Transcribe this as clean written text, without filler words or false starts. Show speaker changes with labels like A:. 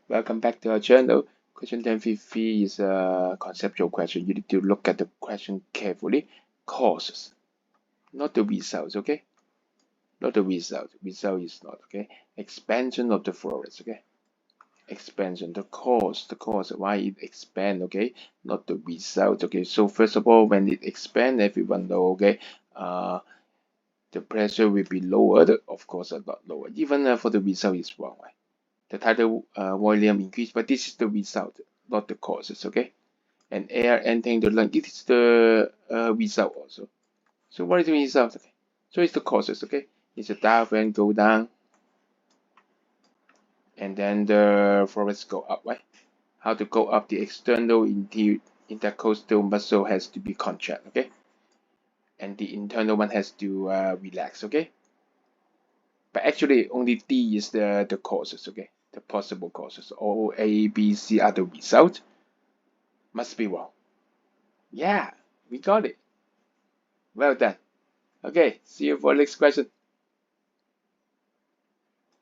A: Welcome back to our channel. Question 1053 is a conceptual question. You need to look at the question carefully. Causes, not the results, okay? Not the result. Result is not, okay? Expansion of the forest, okay? Expansion, the cause, why it expand, okay? Not the result, okay? So first of all, when it expand, everyone know, okay? The pressure will be lowered, of course, not lower. Even for the result is wrong, right? The tidal volume increase, but this is the result, not the causes, okay? And air entering the lung, this is the result also. So what is the result? Okay. So it's the causes, okay? It's a diaphragm go down, and then the forest go up, right? How to go up? The external intercostal muscle has to be contract, okay? And the internal one has to relax, okay? But actually, only D is the causes, okay? The possible causes. All A, B, C are the result. Must be wrong. Yeah, we got it. Well done. Okay, see you for the next question.